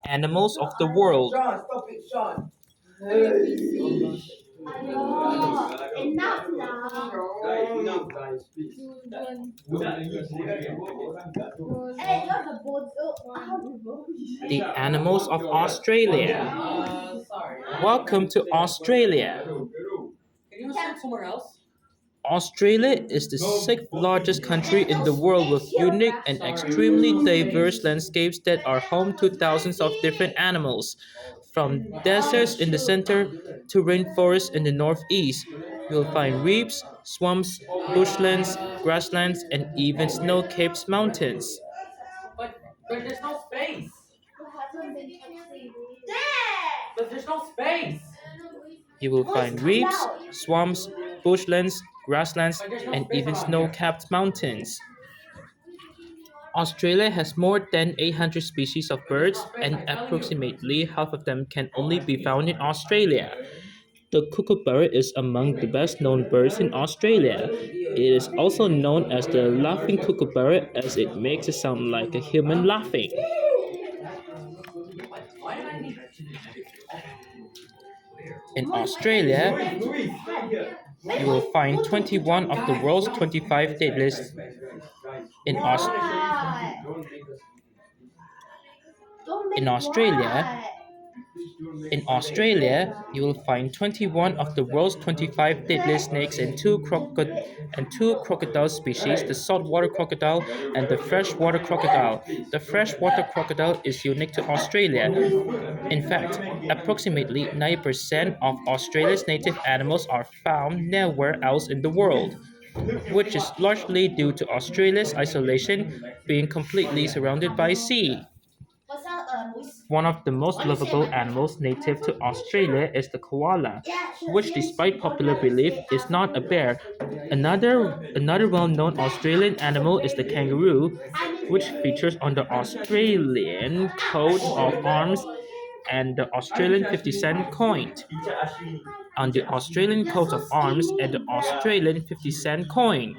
Animals of the world. Sean, stop it, Sean. Enough now. Guys, enough, guys, please. Hey, you're the boat. The animals of Australia. Welcome to Australia. Can you send somewhere else? Australia is the sixth largest country in the world with unique and extremely diverse landscapes that are home to thousands of different animals. From deserts in the center to rainforests in the northeast, you'll find reefs, swamps, bushlands, grasslands, and even snow-capped mountains. But there's no space. There. But there's no space. You will find reefs, swamps, bushlands, grasslands, and even snow-capped mountains. Australia has more than 800 species of birds, and approximately half of them can only be found in Australia. The kookaburra is among the best-known birds in Australia. It is also known as the laughing kookaburra as it makes a sound like a human laughing. In Australia, you will find 21 of the world's 25 deadliest. In, Aus- in Australia, In Australia, you will find 21 of the world's 25 deadliest snakes and two crocodile species, the saltwater crocodile and the freshwater crocodile. The freshwater crocodile is unique to Australia. In fact, approximately 90% of Australia's native animals are found nowhere else in the world, which is largely due to Australia's isolation, being completely surrounded by sea. One of the most lovable animals native to Australia is the koala, which despite popular belief is not a bear. Another well-known Australian animal is the kangaroo, which features on the Australian coat of arms and the Australian 50-cent coin. On the Australian coat of arms and the Australian 50-cent coin.